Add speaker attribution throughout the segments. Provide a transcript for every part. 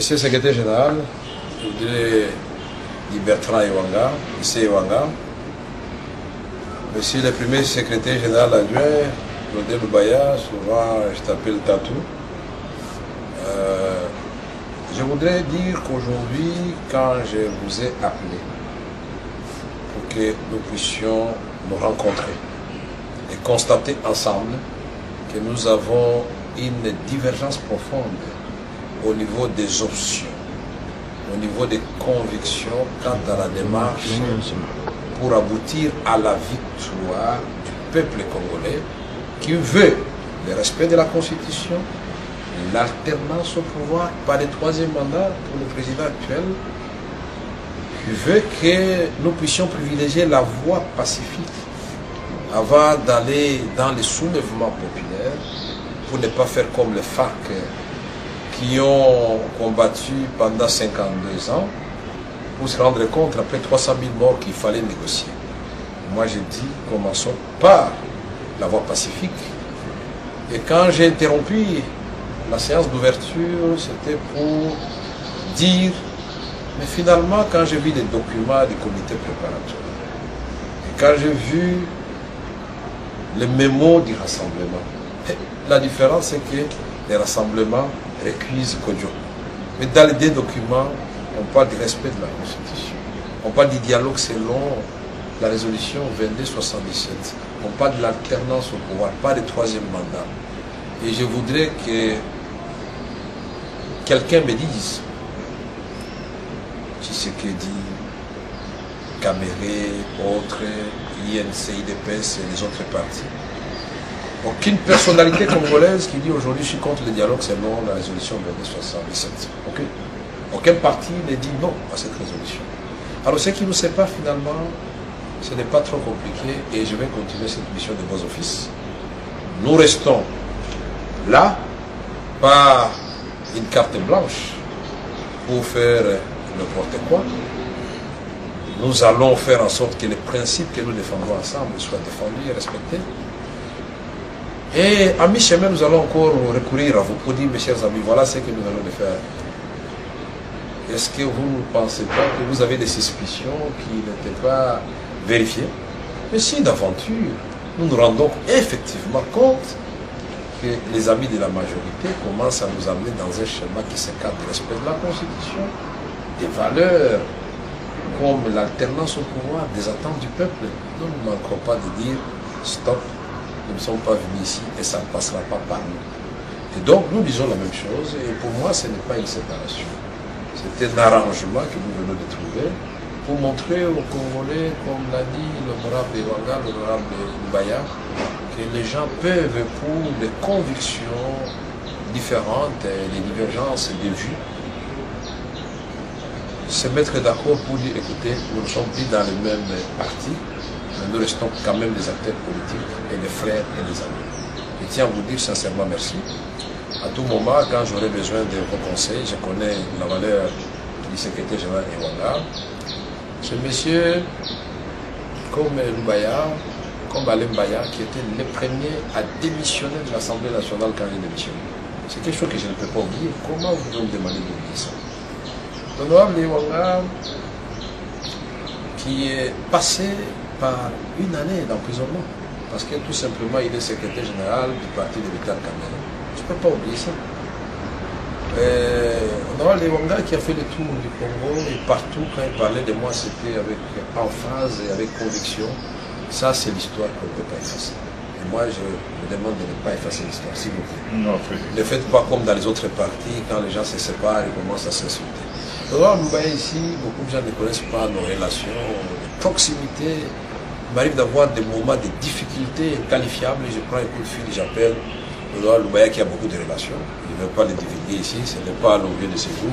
Speaker 1: Monsieur le secrétaire général, je voudrais dire Bertrand Ewanga, ici Ewanga. Monsieur le premier secrétaire général adjoint, Claude Loubaya, souvent je t'appelle Tatou. Je voudrais dire qu'aujourd'hui, quand je vous ai appelé pour que nous puissions nous rencontrer et constater ensemble que nous avons une divergence profonde au niveau des options, au niveau des convictions quant à la démarche pour aboutir à la victoire du peuple congolais qui veut le respect de la Constitution, l'alternance au pouvoir par le troisième mandat pour le président actuel, qui veut que nous puissions privilégier la voie pacifique avant d'aller dans les soulèvements populaires pour ne pas faire comme les FARC qui ont combattu pendant 52 ans pour se rendre compte après 300 000 morts qu'il fallait négocier. Moi j'ai dit, commençons par la voie pacifique. Et quand j'ai interrompu la séance d'ouverture, c'était pour dire, mais finalement quand j'ai vu les documents du comité préparatoire, et quand j'ai vu les mémos du rassemblement, la différence c'est que les rassemblements récusent Kodjo. Mais dans les deux documents, on parle du respect de la Constitution. On parle du dialogue selon la résolution 2277. On parle de l'alternance au pouvoir, pas du troisième mandat. Et je voudrais que quelqu'un me dise, Tshisekedi, Kamere, autres, INC, IDPS et les autres partis. Aucune personnalité congolaise qui dit aujourd'hui je suis contre le dialogue selon la résolution 2277. Aucun parti ne dit non à cette résolution. Alors ce qui nous sépare finalement, ce n'est pas trop compliqué et je vais continuer cette mission de vos offices. Nous restons là, pas une carte blanche pour faire n'importe quoi. Nous allons faire en sorte que les principes que nous défendons ensemble soient défendus et respectés. Et à mi-chemin, nous allons encore recourir à vous pour dire, mes chers amis, voilà ce que nous allons faire. Est-ce que vous ne pensez pas que vous avez des suspicions qui n'étaient pas vérifiées? Mais si d'aventure, nous nous rendons effectivement compte que les amis de la majorité commencent à nous amener dans un schéma qui s'écarte du respect de la Constitution, des valeurs comme l'alternance au pouvoir, des attentes du peuple, nous ne manquerons pas de dire stop. Nous ne sommes pas venus ici et ça ne passera pas par nous. Et donc nous disons la même chose et pour moi ce n'est pas une séparation. C'est un arrangement que nous venons de trouver pour montrer aux Congolais, comme l'a dit l'honorable Ewanga, l'honorable Loubaya, que les gens peuvent pour des convictions différentes et des divergences de vues se mettre d'accord pour dire écoutez, nous ne sommes plus dans les mêmes partis. Mais nous restons quand même des acteurs politiques et des frères et des amis. Je tiens à vous dire sincèrement merci. À tout moment, quand j'aurai besoin de vos conseils, je connais la valeur du secrétaire général Ewanga. Ce monsieur, comme Loubaya, comme Alain Baya, qui étaient les premiers à démissionner de l'Assemblée nationale quand il démissionné. C'est quelque chose que je ne peux pas oublier. Comment vous pouvez me demander d'oublier ça? L'honorable Ewanga, qui est passé par une année d'emprisonnement, parce que tout simplement il est secrétaire général du parti de Vital Kamere. Je ne peux pas oublier ça. Honorable Ewanga qui a fait le tour du Congo et partout quand il parlait de moi c'était avec emphase et avec conviction. Ça c'est l'histoire qu'on ne peut pas effacer. Et moi je me demande de ne pas effacer l'histoire, s'il vous plaît. Non, ne faites pas comme dans les autres partis, quand les gens se séparent et commencent à s'insulter. Honorable Loubaya ici, beaucoup de gens ne connaissent pas nos relations de proximité. Il m'arrive d'avoir des moments de difficultés inqualifiables et je prends un coup de fil et j'appelle l'honorable Loubaya qui a beaucoup de relations. Je ne veux pas les divulguer ici, ce n'est pas l'objet de ce jour.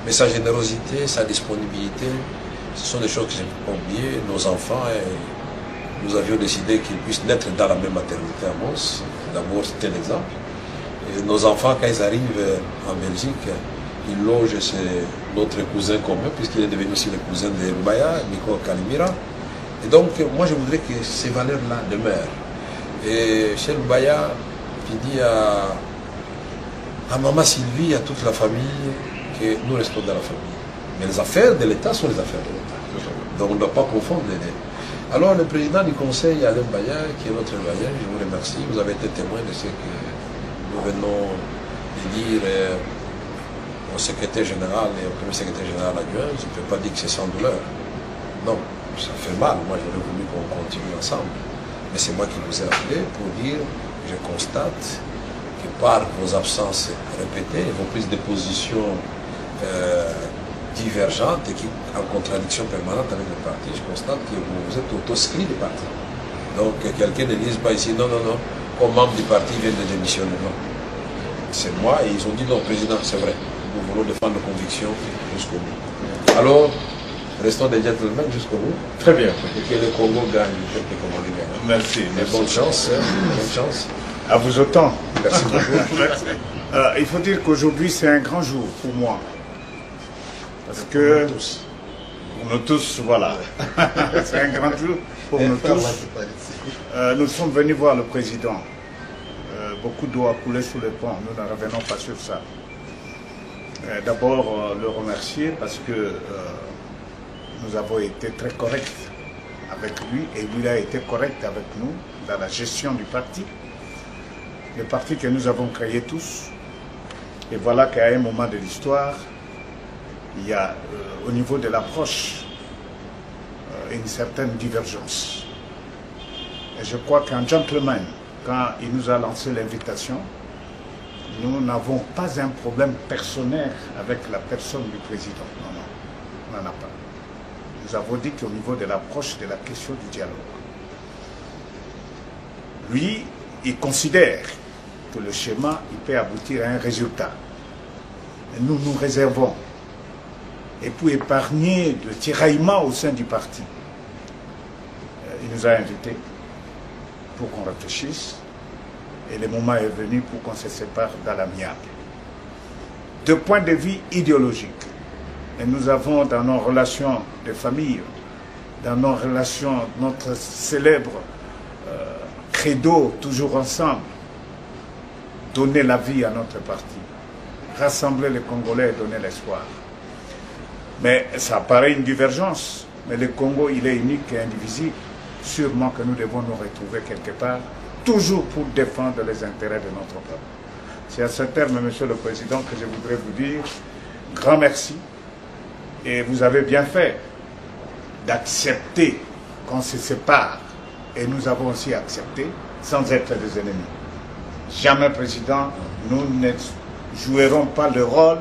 Speaker 1: Mais sa générosité, sa disponibilité, ce sont des choses que je ne peux pas oublier. Nos enfants, nous avions décidé qu'ils puissent naître dans la même maternité à Mons. D'abord, c'était un exemple. Et nos enfants, quand ils arrivent en Belgique, ils logent chez notre cousin commun, puisqu'il est devenu aussi le cousin de Loubaya, Nico Kalimira. Et donc, moi, je voudrais que ces valeurs-là demeurent. Et chez Loubaya, qui dit à Maman Sylvie, à toute la famille, que nous restons dans la famille. Mais les affaires de l'État sont les affaires de l'État. Donc on ne doit pas confondre les deux. Alors le président du conseil, Alain Bayard, qui est notre doyen, je vous remercie. Vous avez été témoin de ce que nous venons de dire au secrétaire général et au premier secrétaire général adjoint. Je ne peux pas dire que c'est sans douleur. Non, ça fait mal. Moi, j'aurais voulu qu'on continue ensemble. Mais c'est moi qui vous ai appelé pour dire, je constate que par vos absences répétées, vos prises de position divergentes et qui en contradiction permanente avec le parti, je constate que vous êtes autoscrit du parti. Donc quelqu'un ne dise pas ici, non, non, non, comme membre du parti vient de démissionner. Non. C'est moi et ils ont dit non, président, c'est vrai. Nous voulons défendre nos convictions jusqu'au bout. Alors, restons des gentlemen jusqu'au bout.
Speaker 2: Très bien.
Speaker 1: Et que le Congo gagne, que le Congo gagne.
Speaker 2: Merci.
Speaker 1: Mais bonne chance. Bonne chance.
Speaker 2: À vous autant.
Speaker 1: Merci beaucoup.
Speaker 2: Merci. Il faut dire qu'aujourd'hui, c'est un grand jour pour moi. Parce que pour nous tous, voilà. C'est un grand jour pour nous tous. Nous sommes venus voir le président. Beaucoup d'eau a coulé sous les ponts. Nous ne revenons pas sur ça. D'abord, le remercier parce que nous avons été très corrects avec lui et lui a été correct avec nous dans la gestion du parti. Le parti que nous avons créé tous. Et voilà qu'à un moment de l'histoire, il y a au niveau de l'approche une certaine divergence. Et je crois qu'un gentleman, quand il nous a lancé l'invitation, nous n'avons pas un problème personnel avec la personne du président. Non, non, on n'en a pas. Nous avons dit qu'au niveau de l'approche de la question du dialogue, lui, il considère que le schéma, il peut aboutir à un résultat. Et nous nous réservons. Et pour épargner le tiraillement au sein du parti, il nous a invités pour qu'on réfléchisse. Et le moment est venu pour qu'on se sépare dans l'amiable. De point de vue idéologique, et nous avons dans nos relations de famille, dans nos relations, notre célèbre credo, toujours ensemble, donner la vie à notre parti, rassembler les Congolais et donner l'espoir. Mais ça paraît une divergence. Mais le Congo, il est unique et indivisible. Sûrement que nous devons nous retrouver quelque part, toujours pour défendre les intérêts de notre peuple. C'est à ce terme, Monsieur le Président, que je voudrais vous dire grand merci. Et vous avez bien fait d'accepter qu'on se sépare. Et nous avons aussi accepté sans être des ennemis. Jamais, Président, nous ne jouerons pas le rôle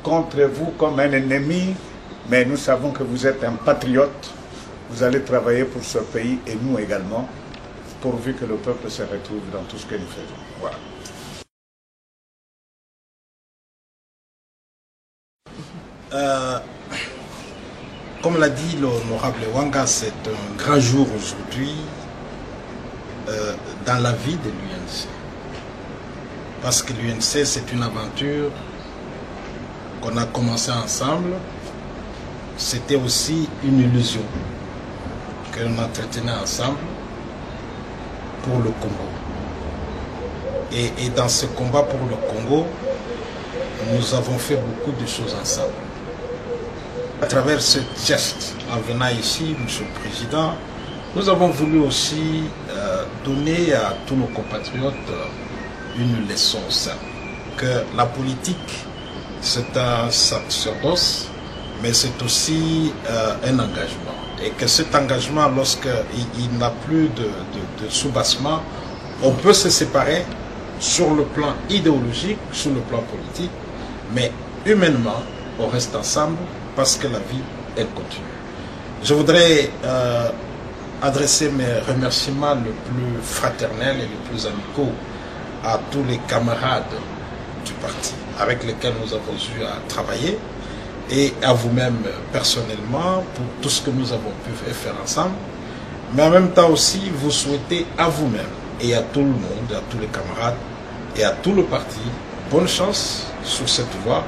Speaker 2: contre vous comme un ennemi, mais nous savons que vous êtes un patriote. Vous allez travailler pour ce pays et nous également, pourvu que le peuple se retrouve dans tout ce que nous faisons. Voilà.
Speaker 3: Comme l'a dit l'honorable Wanga, c'est un grand jour aujourd'hui dans la vie de l'UNC. Parce que l'UNC, c'est une aventure qu'on a commencé ensemble. C'était aussi une illusion que l'on entretenait ensemble pour le Congo. Et dans ce combat pour le Congo, nous avons fait beaucoup de choses ensemble. À travers ce geste, en venant ici, Monsieur le Président, nous avons voulu aussi donner à tous nos compatriotes une leçon simple. Que la politique, c'est un sacerdoce, mais c'est aussi un engagement. Et que cet engagement, lorsqu'il n'a plus de soubassement, on peut se séparer sur le plan idéologique, sur le plan politique, mais humainement, on reste ensemble parce que la vie, elle continue. Je voudrais adresser mes remerciements les plus fraternels et les plus amicaux à tous les camarades du parti avec lesquels nous avons eu à travailler et à vous-même personnellement pour tout ce que nous avons pu faire ensemble. Mais en même temps aussi, vous souhaitez à vous-même et à tout le monde, à tous les camarades et à tout le parti, bonne chance sur cette voie,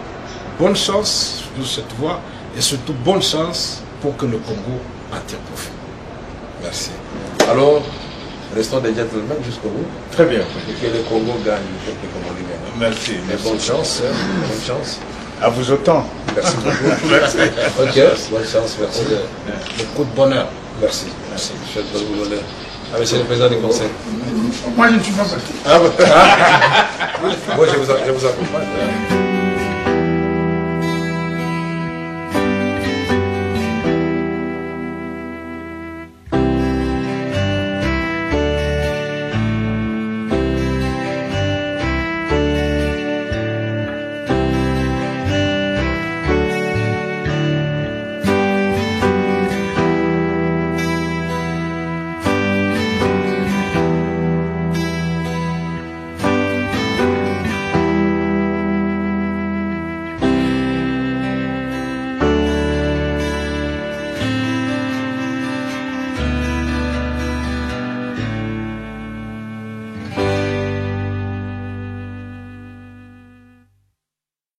Speaker 3: bonne chance sur cette voie et surtout bonne chance pour que le Congo en tire profit.
Speaker 1: Merci. Alors, restons des gentlemen jusqu'au bout.
Speaker 2: Très bien.
Speaker 1: Et que le Congo gagne, que le Congo gagne.
Speaker 2: Merci.
Speaker 1: Mais bonne chance, bonne chance.
Speaker 2: À vous autant.
Speaker 1: Merci beaucoup.
Speaker 2: Merci.
Speaker 1: Ok, bonne chance, merci.
Speaker 3: Beaucoup de bonheur.
Speaker 1: Merci. Merci. Je souhaite beaucoup de bonheur. Ah, monsieur le président du conseil.
Speaker 2: Moi, je ne suis pas parti.
Speaker 1: Moi, je vous accompagne.